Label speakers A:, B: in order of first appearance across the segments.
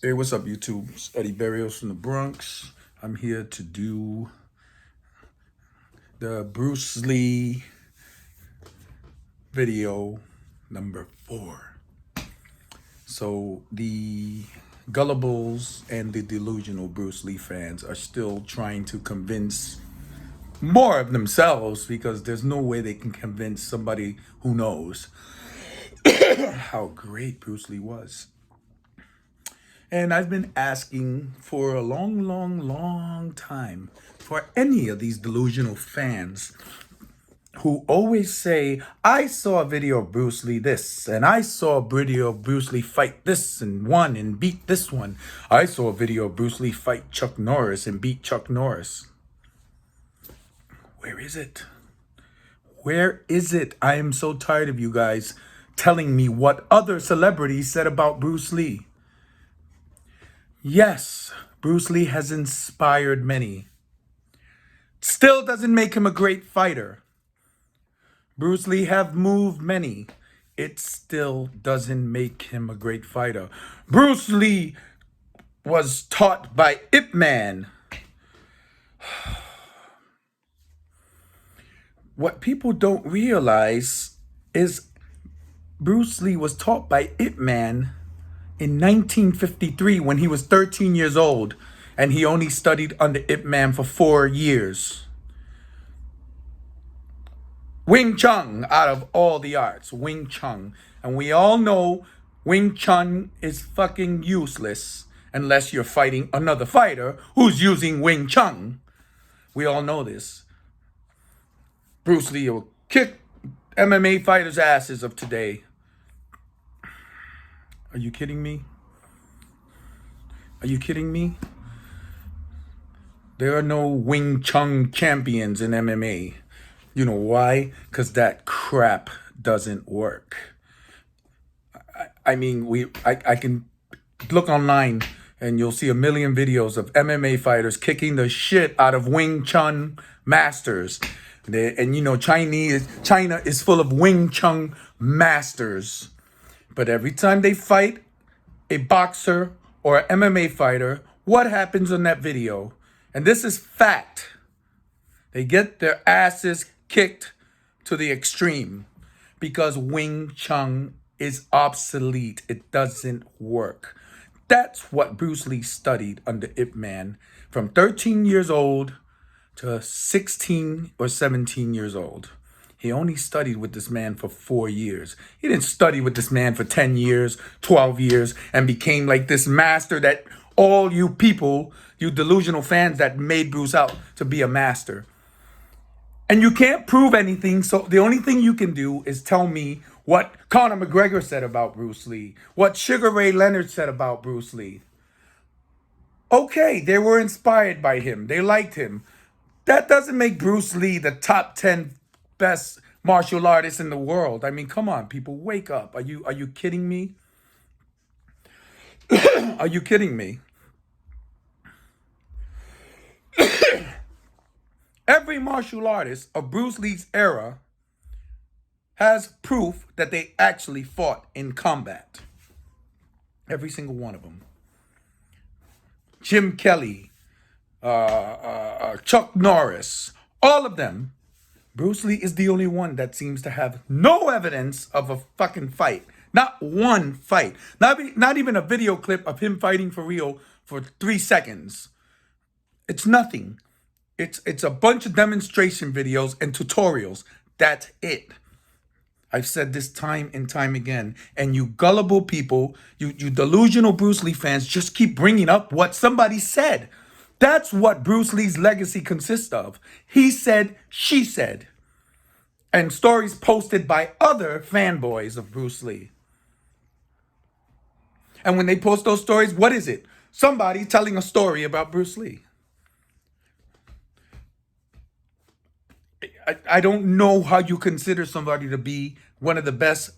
A: Hey, what's up, YouTube? It's Eddie Berrios from the Bronx. I'm here to do the Bruce Lee video number 4. So the gullibles and the delusional Bruce Lee fans are still trying to convince more of themselves, because there's no way they can convince somebody who knows how great Bruce Lee was. And I've been asking for a long time for any of these delusional fans who always say, I saw a video of Bruce Lee this, and I saw a video of Bruce Lee fight this and won and beat this one. I saw a video of Bruce Lee fight Chuck Norris and beat Chuck Norris. Where is it? Where is it? I am so tired of you guys telling me what other celebrities said about Bruce Lee. Yes, Bruce Lee has inspired many. Still doesn't make him a great fighter. Bruce Lee have moved many. It still doesn't make him a great fighter. Bruce Lee was taught by Ip Man. What people don't realize is Bruce Lee was taught by Ip Man in 1953 when he was 13 years old, and he only studied under Ip Man for 4 years. Wing Chun, out of all the arts, Wing Chun. And we all know Wing Chun is fucking useless unless you're fighting another fighter who's using Wing Chun. We all know this. Bruce Lee will kick MMA fighters' asses of today. Are you kidding me? Are you kidding me? There are no Wing Chun champions in MMA. You know why? Because that crap doesn't work. I mean, I can look online and you'll see a million videos of MMA fighters kicking the shit out of Wing Chun masters. And you know, China is full of Wing Chun masters. But every time they fight a boxer or an MMA fighter, what happens on that video? And this is fact. They get their asses kicked to the extreme because Wing Chun is obsolete. It doesn't work. That's what Bruce Lee studied under Ip Man from 13 years old to 16 or 17 years old. He only studied with this man for 4 years. He didn't study with this man for 10 years, 12 years, and became like this master that all you people, you delusional fans that made Bruce out to be a master. And you can't prove anything, so the only thing you can do is tell me what Conor McGregor said about Bruce Lee, what Sugar Ray Leonard said about Bruce Lee. Okay, they were inspired by him. They liked him. That doesn't make Bruce Lee the top 10 best martial artists in the world. I mean, come on, people, wake up. Are you kidding me? Are you kidding me? Every martial artist of Bruce Lee's era has proof that they actually fought in combat. Every single one of them. Jim Kelly, Chuck Norris, all of them. Bruce Lee is the only one that seems to have no evidence of a fucking fight. Not one fight. Not even a video clip of him fighting for real for 3 seconds. It's nothing. It's a bunch of demonstration videos and tutorials. That's it. I've said this time and time again. And you gullible people, you delusional Bruce Lee fans, just keep bringing up what somebody said. That's what Bruce Lee's legacy consists of. He said, she said. And stories posted by other fanboys of Bruce Lee. And when they post those stories, what is it? Somebody telling a story about Bruce Lee. I don't know how you consider somebody to be one of the best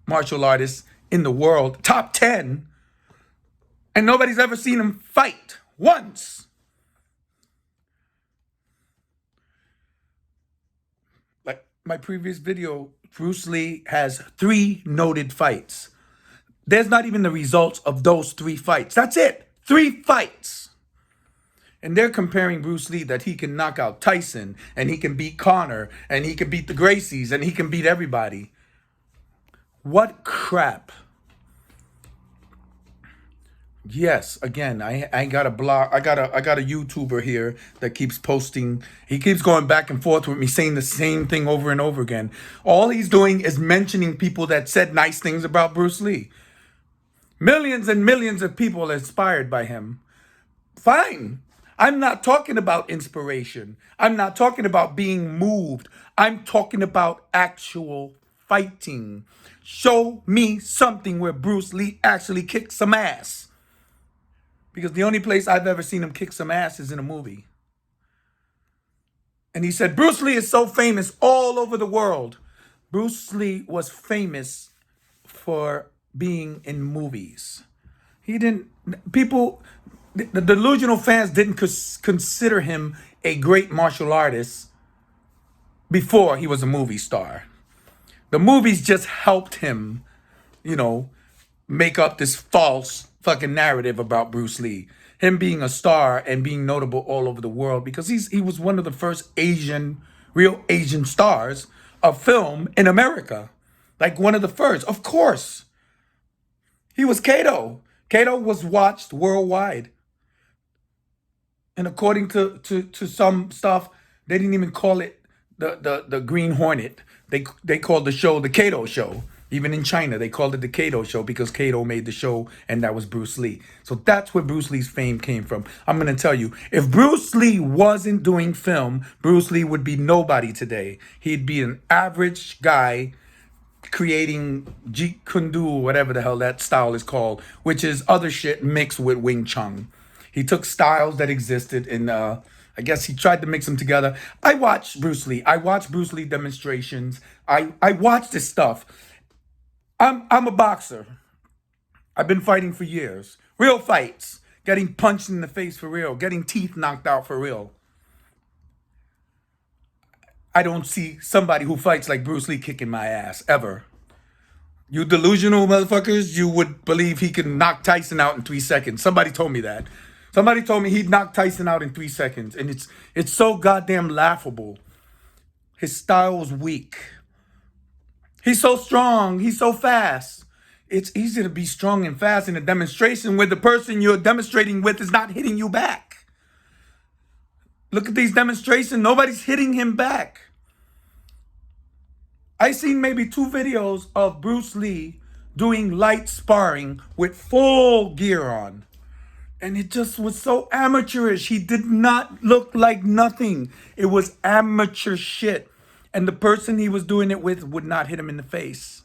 A: martial artists in the world, top 10, and nobody's ever seen him fight once. Like my previous video, Bruce Lee has 3 noted fights. There's not even the results of those 3 fights. That's it. 3 fights. And they're comparing Bruce Lee that he can knock out Tyson and he can beat Connor and he can beat the Gracies and he can beat everybody. What crap. Yes, again, I got a blog. I got a YouTuber here that keeps posting. He keeps going back and forth with me saying the same thing over and over again. All he's doing is mentioning people that said nice things about Bruce Lee. Millions and millions of people are inspired by him. Fine. I'm not talking about inspiration. I'm not talking about being moved. I'm talking about actual fighting. Show me something where Bruce Lee actually kicked some ass. Because the only place I've ever seen him kick some ass is in a movie. And he said, Bruce Lee is so famous all over the world. Bruce Lee was famous for being in movies. He didn't, people, the delusional fans didn't consider him a great martial artist before he was a movie star. The movies just helped him, you know, make up this false fucking narrative about Bruce Lee. Him being a star and being notable all over the world because he was one of the first real Asian stars of film in America. Like one of the first. Of course. He was Kato. Kato was watched worldwide. And according to some stuff, they didn't even call it the Green Hornet. They called the show the Kato Show. Even in China, they called it the Kato Show because Kato made the show and that was Bruce Lee. So that's where Bruce Lee's fame came from. I'm going to tell you, if Bruce Lee wasn't doing film, Bruce Lee would be nobody today. He'd be an average guy creating Jeet Kune Do, whatever the hell that style is called, which is other shit mixed with Wing Chun. He took styles that existed and I guess he tried to mix them together. I watched Bruce Lee. I watched Bruce Lee demonstrations. I watched this stuff. I'm a boxer. I've been fighting for years. Real fights. Getting punched in the face for real. Getting teeth knocked out for real. I don't see somebody who fights like Bruce Lee kicking my ass, ever. You delusional motherfuckers, you would believe he can knock Tyson out in 3 seconds. Somebody told me that. Somebody told me he'd knock Tyson out in 3 seconds. And it's so goddamn laughable. His style was weak. He's so strong. He's so fast. It's easy to be strong and fast in a demonstration where the person you're demonstrating with is not hitting you back. Look at these demonstrations. Nobody's hitting him back. I seen maybe 2 videos of Bruce Lee doing light sparring with full gear on. And it just was so amateurish. He did not look like nothing. It was amateur shit. And the person he was doing it with would not hit him in the face.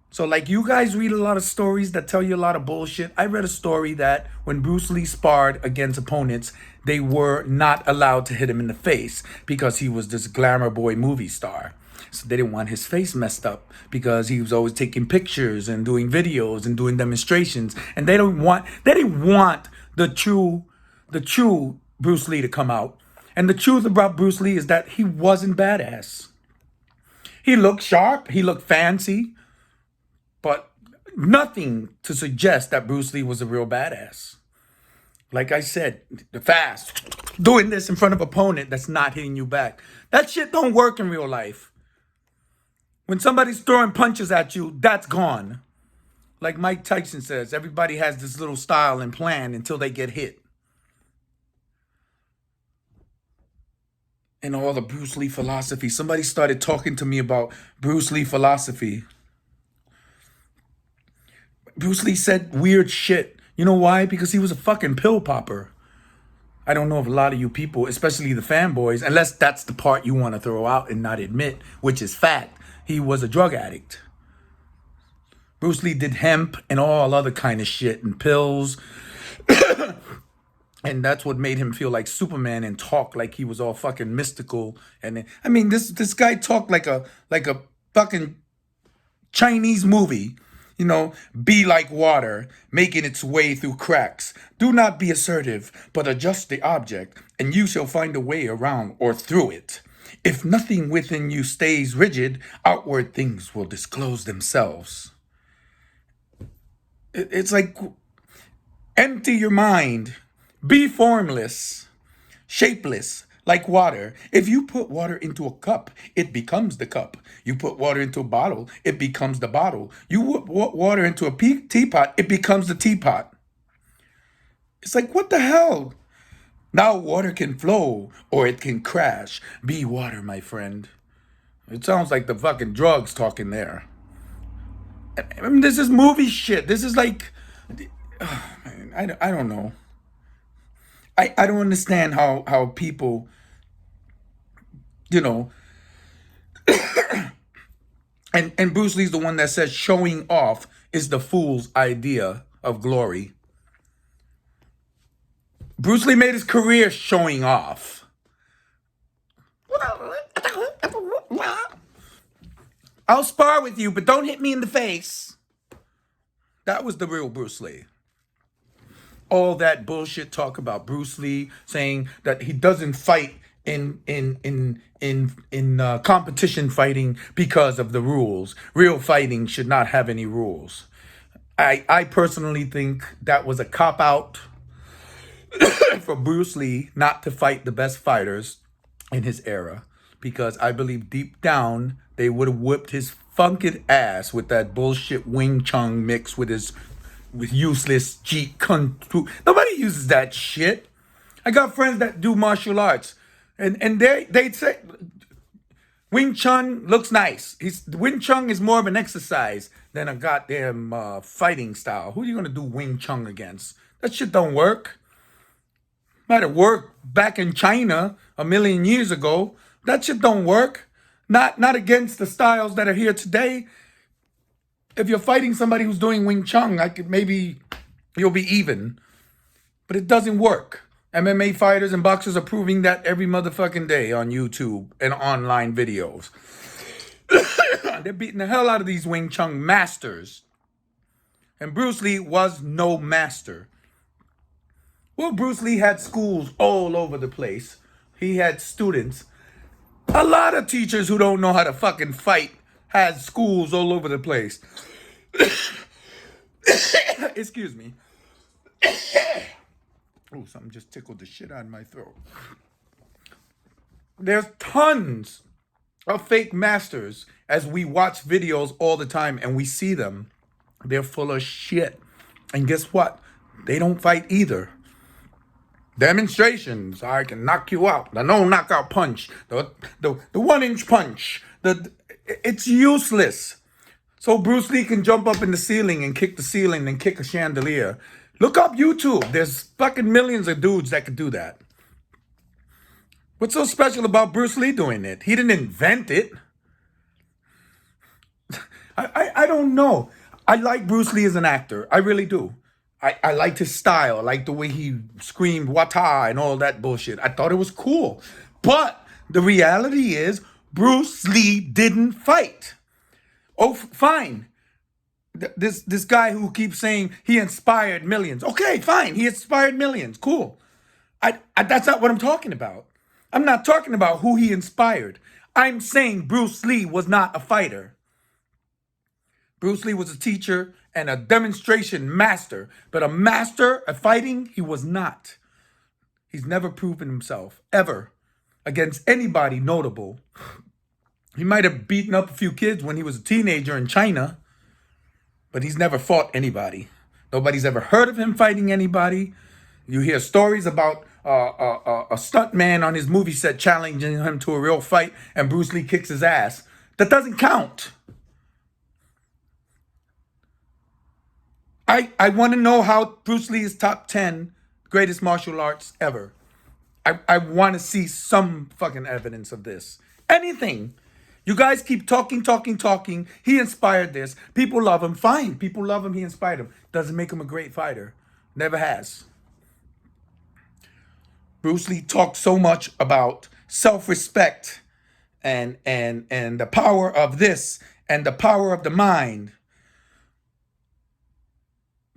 A: So like you guys read a lot of stories that tell you a lot of bullshit. I read a story that when Bruce Lee sparred against opponents, they were not allowed to hit him in the face because he was this glamour boy movie star. So they didn't want his face messed up because he was always taking pictures and doing videos and doing demonstrations. And they didn't want the true Bruce Lee to come out. And the truth about Bruce Lee is that he wasn't badass. He looked sharp, he looked fancy, but nothing to suggest that Bruce Lee was a real badass. Like I said, the fast, doing this in front of an opponent that's not hitting you back. That shit don't work in real life. When somebody's throwing punches at you, that's gone. Like Mike Tyson says, everybody has this little style and plan until they get hit. And all the Bruce Lee philosophy. Somebody started talking to me about Bruce Lee philosophy. Bruce Lee said weird shit. You know why? Because he was a fucking pill popper. I don't know if a lot of you people, especially the fanboys, unless that's the part you want to throw out and not admit, which is fact, he was a drug addict. Bruce Lee did hemp and all other kind of shit and pills. And that's what made him feel like Superman and talk like he was all fucking mystical. And I mean, this guy talked like a fucking Chinese movie. You know, be like water, making its way through cracks. Do not be assertive, but adjust the object, and you shall find a way around or through it. If nothing within you stays rigid, outward things will disclose themselves. It's like empty your mind. Be formless, shapeless, like water. If you put water into a cup, it becomes the cup. You put water into a bottle, it becomes the bottle. You put water into a teapot, it becomes the teapot. It's like, what the hell? Now water can flow or it can crash. Be water, my friend. It sounds like the fucking drugs talking there. I mean, this is movie shit. This is like, man, I don't know. I don't understand how people, you know, and Bruce Lee's the one that says showing off is the fool's idea of glory. Bruce Lee made his career showing off. I'll spar with you, but don't hit me in the face. That was the real Bruce Lee. All that bullshit talk about Bruce Lee saying that he doesn't fight in competition fighting because of the rules. Real fighting should not have any rules. I personally think that was a cop out for Bruce Lee not to fight the best fighters in his era, because I believe deep down they would have whipped his funkin' ass with that bullshit Wing Chun mixed with useless Jeet Kune Tu. Nobody uses that shit. I got friends that do martial arts, and they say Wing Chun looks nice. Wing Chun is more of an exercise than a goddamn fighting style. Who are you gonna do Wing Chun against? That shit don't work. Might have worked back in China a million years ago. That shit don't work. Not against the styles that are here today. If you're fighting somebody who's doing Wing Chun, maybe you'll be even. But it doesn't work. MMA fighters and boxers are proving that every motherfucking day on YouTube and online videos. They're beating the hell out of these Wing Chun masters. And Bruce Lee was no master. Well, Bruce Lee had schools all over the place. He had students. A lot of teachers who don't know how to fucking fight had schools all over the place. Excuse me. Oh, something just tickled the shit out of my throat. There's tons of fake masters as we watch videos all the time and we see them. They're full of shit. And guess what? They don't fight either. Demonstrations. I can knock you out. The no knockout punch. The 1-inch punch. It's useless. So Bruce Lee can jump up in the ceiling and kick the ceiling and kick a chandelier. Look up YouTube. There's fucking millions of dudes that could do that. What's so special about Bruce Lee doing it? He didn't invent it. I don't know. I like Bruce Lee as an actor. I really do. I liked his style. I liked the way he screamed "Wata" and all that bullshit. I thought it was cool. But the reality is, Bruce Lee didn't fight. Oh, fine. This guy who keeps saying he inspired millions. Okay, fine. He inspired millions. Cool. That's not what I'm talking about. I'm not talking about who he inspired. I'm saying Bruce Lee was not a fighter. Bruce Lee was a teacher and a demonstration master, but a master at fighting, he was not. He's never proven himself, ever, against anybody notable. He might have beaten up a few kids when he was a teenager in China, but he's never fought anybody. Nobody's ever heard of him fighting anybody. You hear stories about a stuntman on his movie set challenging him to a real fight, and Bruce Lee kicks his ass. That doesn't count. I want to know how Bruce Lee is top 10 greatest martial arts ever. I want to see some fucking evidence of this. Anything. You guys keep talking. He inspired this. People love him. Fine. People love him. He inspired him. Doesn't make him a great fighter. Never has. Bruce Lee talked so much about self-respect and the power of this and the power of the mind.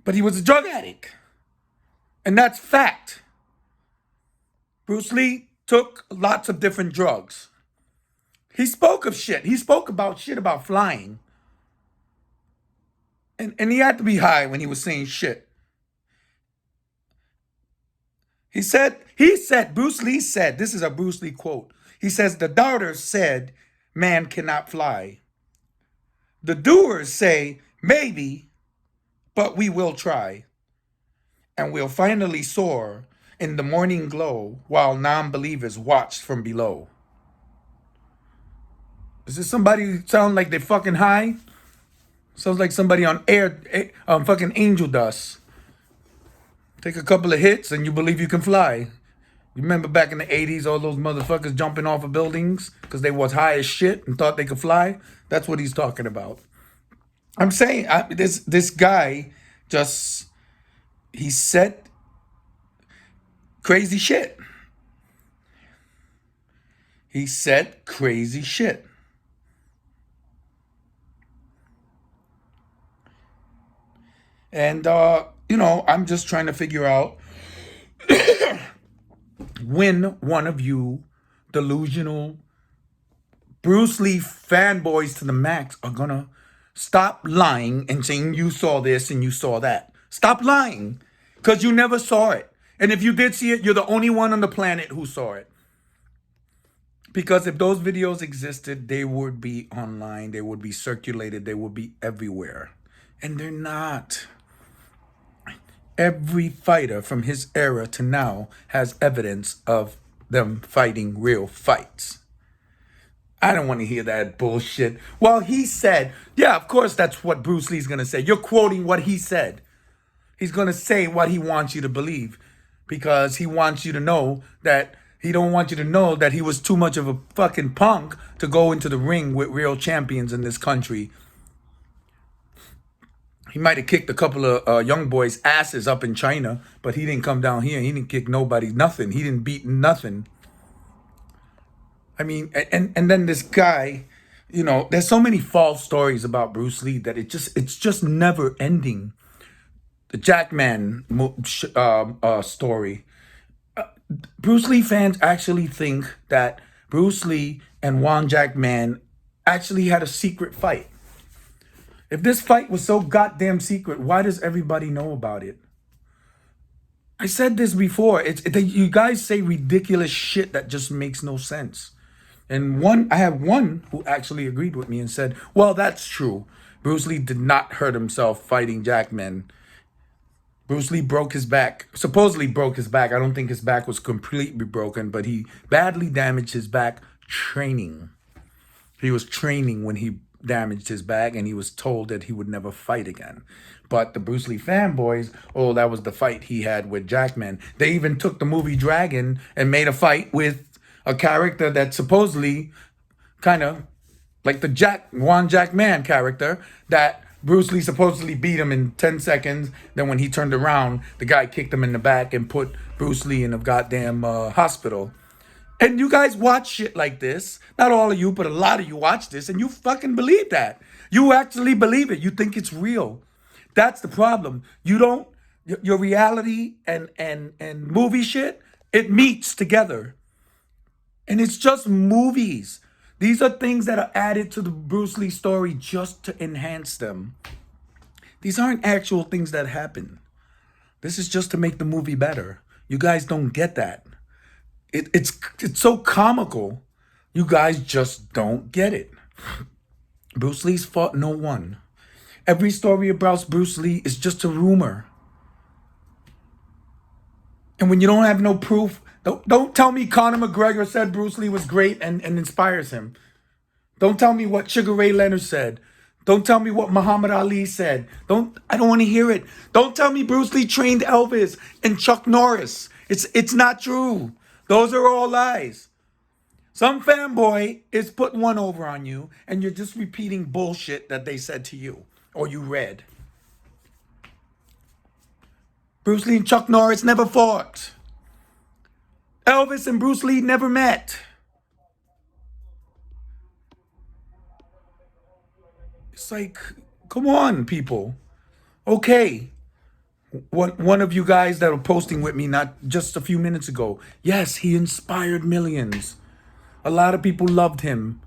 A: But he was a drug addict. And that's fact. Bruce Lee took lots of different drugs. He spoke of shit. He spoke about shit about flying. And he had to be high when he was saying shit. Bruce Lee said, this is a Bruce Lee quote. He says, the doubters said, man cannot fly. The doers say, maybe, but we will try. And we'll finally soar in the morning glow while non-believers watch from below. Does this somebody sound like they fucking high? Sounds like somebody on fucking angel dust. Take a couple of hits and you believe you can fly. You remember back in the 80s, all those motherfuckers jumping off of buildings because they was high as shit and thought they could fly? That's what he's talking about. I'm saying this guy he said crazy shit. He said crazy shit. And, I'm just trying to figure out when one of you delusional Bruce Lee fanboys to the max are gonna stop lying and saying you saw this and you saw that. Stop lying, because you never saw it. And if you did see it, you're the only one on the planet who saw it. Because if those videos existed, they would be online, they would be circulated, they would be everywhere. And they're not. Every fighter from his era to now has evidence of them fighting real fights. I don't want to hear that bullshit. Well, he said, yeah, of course that's what Bruce Lee's going to say. You're quoting what he said. He's going to say what he wants you to believe because he wants you to know that he don't want you to know that he was too much of a fucking punk to go into the ring with real champions in this country. He might have kicked a couple of young boys' asses up in China, but he didn't come down here. He didn't kick nobody, nothing. He didn't beat nothing. I mean, and then this guy, there's so many false stories about Bruce Lee that it's just never ending. The Jackman story. Bruce Lee fans actually think that Bruce Lee and Juan Jackman actually had a secret fight. If this fight was so goddamn secret, why does everybody know about it? I said this before. You guys say ridiculous shit that just makes no sense. And I have one who actually agreed with me and said, well, that's true. Bruce Lee did not hurt himself fighting Jackman. Bruce Lee broke his back, supposedly broke his back. I don't think his back was completely broken, but he badly damaged his back training. He was training when he damaged his back, and he was told that he would never fight again. But the Bruce Lee fanboys, that was the fight he had with Jackman. They even took the movie Dragon and made a fight with a character that supposedly kind of like the Juan Jackman character that Bruce Lee supposedly beat him in 10 seconds. Then when he turned around, the guy kicked him in the back and put Bruce Lee in a goddamn hospital. And you guys watch shit like this. Not all of you, but a lot of you watch this and you fucking believe that. You actually believe it. You think it's real. That's the problem. You don't, your reality and movie shit, it meets together. And it's just movies. These are things that are added to the Bruce Lee story just to enhance them. These aren't actual things that happen. This is just to make the movie better. You guys don't get that. It's so comical. You guys just don't get it. Bruce Lee's fought no one. Every story about Bruce Lee is just a rumor. And when you don't have no proof, don't tell me Conor McGregor said Bruce Lee was great and inspires him. Don't tell me what Sugar Ray Leonard said. Don't tell me what Muhammad Ali said. I don't want to hear it. Don't tell me Bruce Lee trained Elvis and Chuck Norris. It's not true. Those are all lies. Some fanboy is putting one over on you, and you're just repeating bullshit that they said to you or you read. Bruce Lee and Chuck Norris never fought. Elvis and Bruce Lee never met. It's like, come on, people. Okay. One of you guys that were posting with me not just a few minutes ago. Yes, he inspired millions. A lot of people loved him.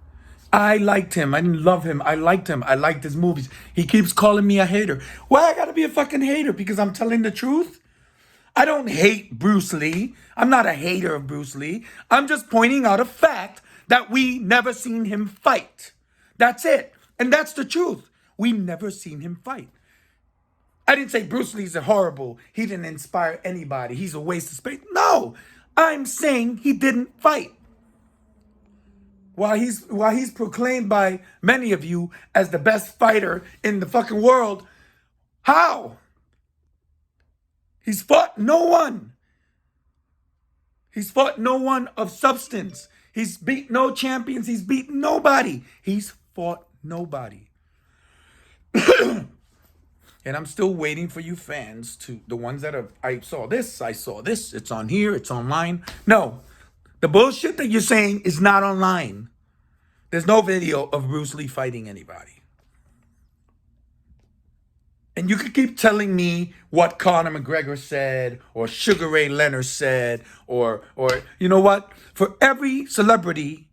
A: I liked him. I didn't love him. I liked him. I liked his movies. He keeps calling me a hater. Why I gotta be a fucking hater? Because I'm telling the truth? I don't hate Bruce Lee. I'm not a hater of Bruce Lee. I'm just pointing out a fact that we never seen him fight. That's it. And that's the truth. We never seen him fight. I didn't say Bruce Lee's horrible. He didn't inspire anybody. He's a waste of space. No, I'm saying he didn't fight. While he's proclaimed by many of you as the best fighter in the fucking world, how? He's fought no one. He's fought no one of substance. He's beat no champions. He's beat nobody. He's fought nobody. And I'm still waiting for you fans to, the ones that have, I saw this, it's on here, it's online. No, the bullshit that you're saying is not online. There's no video of Bruce Lee fighting anybody. And you could keep telling me what Conor McGregor said, or Sugar Ray Leonard said, or you know what? For every celebrity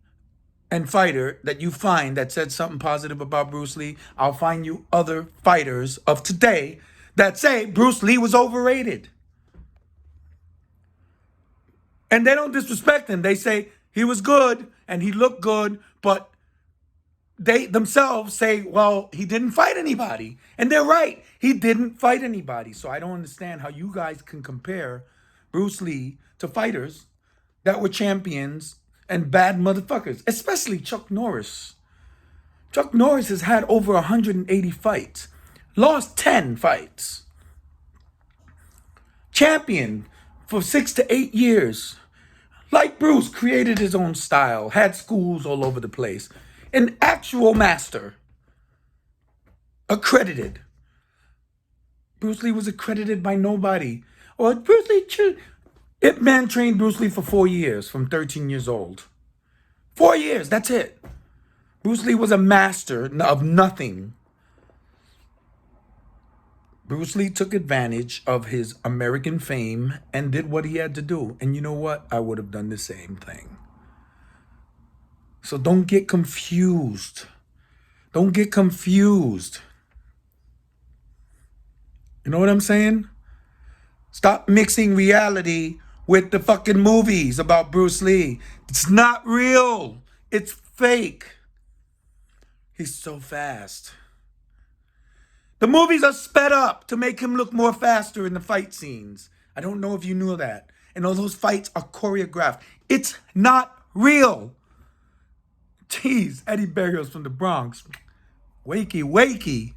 A: and fighter that you find that said something positive about Bruce Lee, I'll find you other fighters of today that say Bruce Lee was overrated. And they don't disrespect him. They say he was good and he looked good, but they themselves say, well, he didn't fight anybody. And they're right. He didn't fight anybody. So I don't understand how you guys can compare Bruce Lee to fighters that were champions and bad motherfuckers, especially Chuck Norris. Chuck Norris has had over 180 fights, lost 10 fights. Champion for 6 to 8 years. Like Bruce, created his own style, had schools all over the place. An actual master. Accredited. Bruce Lee was accredited by nobody. Or Bruce Lee, Ip Man trained Bruce Lee for 4 years, from 13 years old. 4 years, that's it. Bruce Lee was a master of nothing. Bruce Lee took advantage of his American fame and did what he had to do. And you know what? I would have done the same thing. So don't get confused. Don't get confused. You know what I'm saying? Stop mixing reality with the fucking movies about Bruce Lee. It's not real. It's fake. He's so fast. The movies are sped up to make him look more faster in the fight scenes. I don't know if you knew that. And all those fights are choreographed. It's not real. Jeez, Eddie Berrios from the Bronx. Wakey, wakey.